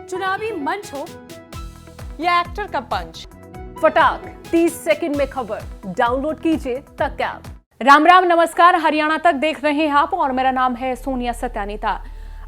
चुनावी मंच हो या एक्टर का पंच, फटाक 30 सेकंड में खबर डाउनलोड कीजिए तक ऐप। राम राम नमस्कार, हरियाणा तक देख रहे हैं आप और मेरा नाम है सोनिया सत्यानीता।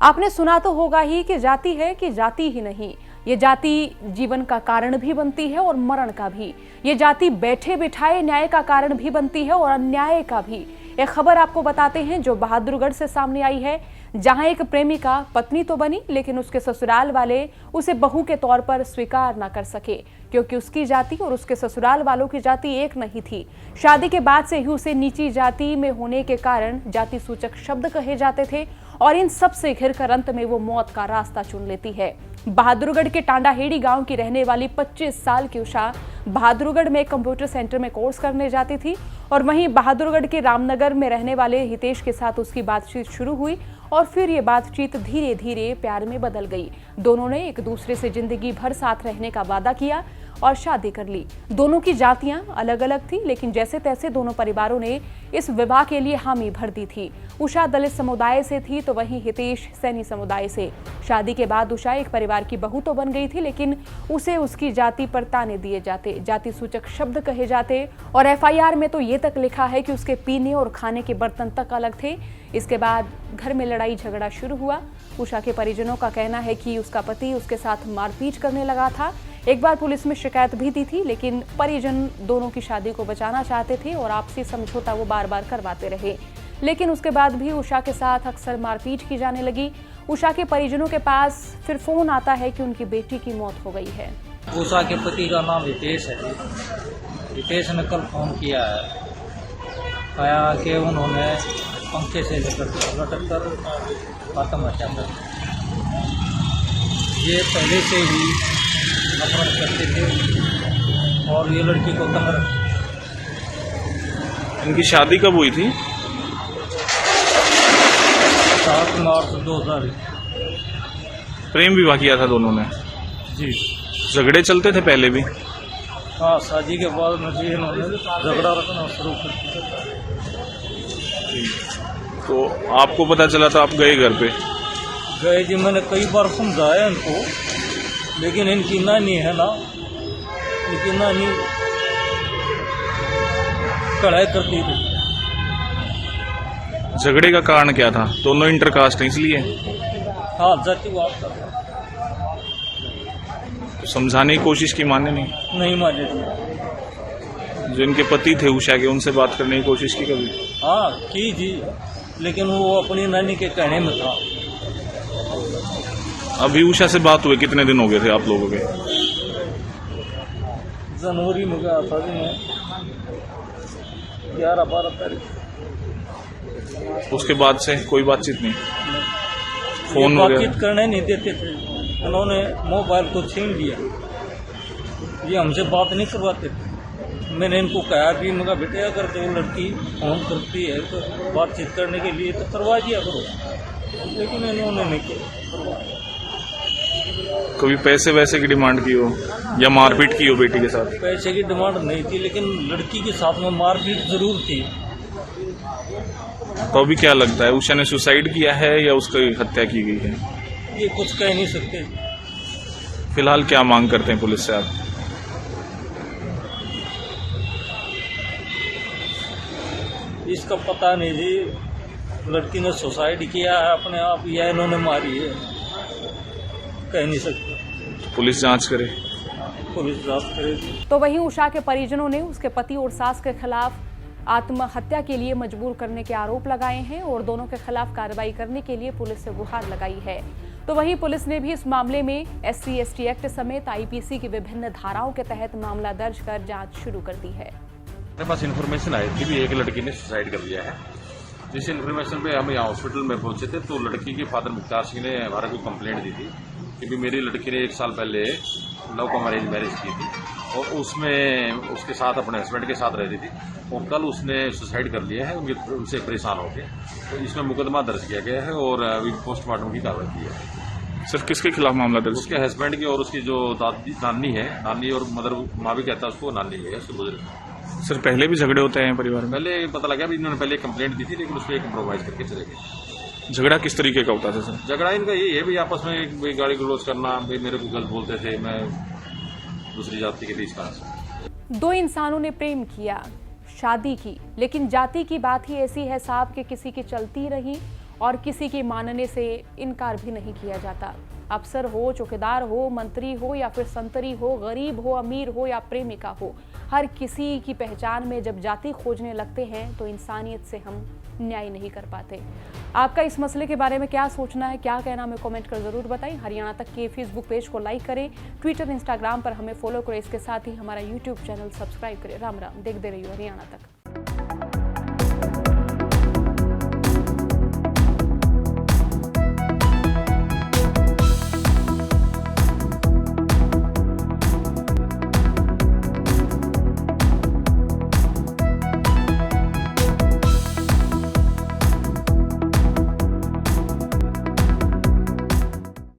आपने सुना तो होगा ही कि जाति है कि जाति ही नहीं, ये जाति जीवन का कारण भी बनती है और मरण का भी। ये जाति बैठे बिठाए न्याय का कारण भी बनती है और अन्याय का भी। एक खबर आपको बताते हैं जो बहादुरगढ़ से सामने आई है, जहां एक प्रेमिका पत्नी तो बनी लेकिन उसके ससुराल वाले उसे बहू के तौर पर स्वीकार न कर सके, क्योंकि उसकी जाति और उसके ससुराल वालों की जाति एक नहीं थी। शादी के बाद से ही उसे नीची जाति में होने के कारण जाति सूचक शब्द कहे जाते थे और इन सब से घिरकर अंत में वो मौत का रास्ता चुन लेती है। बहादुरगढ़ के टांडाहेड़ी गांव की रहने वाली 25 साल की उषा बहादुरगढ़ में एक कंप्यूटर सेंटर में कोर्स करने जाती थी और वहीं बहादुरगढ़ के रामनगर में रहने वाले हितेश के साथ उसकी बातचीत शुरू हुई और फिर ये बातचीत धीरे धीरे प्यार में बदल गई। दोनों ने एक दूसरे से जिंदगी भर साथ रहने का वादा किया और शादी कर ली। दोनों की जातियां अलग अलग थी, लेकिन जैसे तैसे दोनों परिवारों ने इस विवाह के लिए हामी भर दी थी। उषा दलित समुदाय से थी तो वहीं हितेश सैनी समुदाय से। शादी के बाद उषा एक परिवार की बहू तो बन गई थी, लेकिन उसे उसकी जाति पर ताने दिए जाते, जाति सूचक शब्द कहे जाते और एफआईआर में तो ये तक लिखा है कि उसके पीने और खाने के बर्तन तक अलग थे। इसके बाद घर में लड़ाई झगड़ा शुरू हुआ। उषा के परिजनों का कहना है कि उसका पति उसके साथ मारपीट करने लगा था। एक बार पुलिस में शिकायत भी दी थी, लेकिन परिजन दोनों की शादी को बचाना चाहते थे और आपसी समझौता वो बार बार करवाते रहे, लेकिन उसके बाद भी उषा के साथ अक्सर मारपीट की जाने लगी। उषा के परिजनों के पास फिर फोन आता है कि उनकी बेटी की मौत हो गई है। उषा के पति का नाम हितेश है। हितेश ने कल फोन किया है, कहा कि उन्होंने पंखे से लटक कर आत्महत्या कर। ये पहले से ही नफरत करते थे और ये लड़की को तंग रखते। इनकी शादी कब हुई थी? 7 मार्च 2000। प्रेम विवाह किया था दोनों ने जी। झगड़े चलते थे पहले भी? हाँ, शादी के बाद में भी इन्होंने झगड़ा रखना शुरू कर दिया। तो आपको पता चला था, आप गए घर पे? गए जी, मैंने कई बार समझाया इनको, लेकिन इनकी नानी है ना, इनकी नानी कड़ाई करती थी। झगड़े का कारण क्या था? दोनों इंटरकास्ट हैं इसलिए? हाँ, जातिवाद था। तो समझाने की कोशिश की, माने नहीं माने थे। जो इनके पति थे उषा के, उनसे बात करने की कोशिश की कभी? हाँ की जी, लेकिन वो अपनी नानी के कहने में था। अभी उषा से बात हुए कितने दिन हो गए थे आप लोगों के? जनवरी में गया था जी मैं, 11-12 तारीख। उसके बाद से कोई बातचीत नहीं? फोन वगैरह बातचीत करने नहीं देते थे। उन्होंने मोबाइल को छीन लिया, ये हमसे बात नहीं करवाते थे। मैंने इनको कहा कि मगर बेटे अगर तो लड़की फोन करती है तो बातचीत करने के लिए तो करवा दिया करो, लेकिन इन्होंने नहीं किया। कभी पैसे वैसे की डिमांड की हो या मारपीट की हो बेटी के साथ? पैसे की डिमांड नहीं थी, लेकिन लड़की के साथ में मारपीट जरूर थी। तो अभी क्या लगता है, उषा ने सुसाइड किया है या उसकी हत्या की गई है? ये कुछ कह नहीं सकते। फिलहाल क्या मांग करते हैं पुलिस से आप? इसका पता नहीं जी, लड़की ने सुसाइड किया है अपने आप या इन्होंने मारी है, कह नहीं सकते। तो पुलिस जांच करे, पुलिस जांच करेगी। तो वहीं उषा के परिजनों ने उसके पति और सास के खिलाफ आत्महत्या के लिए मजबूर करने के आरोप लगाए हैं और दोनों के खिलाफ कार्रवाई करने के लिए पुलिस से गुहार लगाई है। तो वहीं पुलिस ने भी इस मामले में SC/ST एक्ट समेत IPC की विभिन्न धाराओं के तहत मामला दर्ज कर जांच शुरू कर दी है। मेरे पास इन्फॉर्मेशन आई थी कि एक लड़की ने सुसाइड कर लिया है। जिस इन्फॉर्मेशन पे हम यहाँ हॉस्पिटल में पहुंचे थे तो लड़की के फादर मुख्तार सिंह ने हमारे को कंप्लेंट दी थी कि भी मेरी लड़की ने 1 साल पहले लव कम अरेंज मैरिज की थी और उसमें उसके साथ अपने हस्बैंड के साथ रहती थी और कल उसने सुसाइड कर लिया है, उनसे परेशान होकर। तो इसमें मुकदमा दर्ज किया गया है और अभी पोस्टमार्टम की कार्रवाई की है। सर किसके खिलाफ मामला दर्ज? उसके हस्बैंड की और उसकी जो नानी है, नानी और मदर, माँ भी कहता है उसको, नानी है उसके बुजुर्ग। सर पहले भी झगड़े होते हैं परिवार में? पहले पता लगा भी इन्होंने पहले कंप्लेंट दी थी, लेकिन उस पर कंप्रोमाइज करके चले गए। झगड़ा किस तरीके का होता था सर? झगड़ा इनका यही है, भाई आपस में भाई गाली गलौज करना, भाई मेरे को गलत बोलते थे, मैं दूसरी जाति के थे इस कारण से। दो इंसानों ने प्रेम किया, शादी की, लेकिन जाति की बात ही ऐसी है साहब कि किसी की चलती रही और किसी के मानने से इनकार भी नहीं किया जाता। अफसर हो, चौकीदार हो, मंत्री हो या फिर संतरी हो, गरीब हो, अमीर हो या प्रेमिका हो, हर किसी की पहचान में जब जाति खोजने लगते हैं तो इंसानियत से हम न्याय नहीं कर पाते। आपका इस मसले के बारे में क्या सोचना है, क्या कहना, हमें कमेंट कर जरूर बताएं। हरियाणा तक के फेसबुक पेज को लाइक करें, ट्विटर, इंस्टाग्राम पर हमें फॉलो करें, इसके साथ ही हमारा यूट्यूब चैनल सब्सक्राइब करें। राम राम, देखते रहिए हरियाणा तक।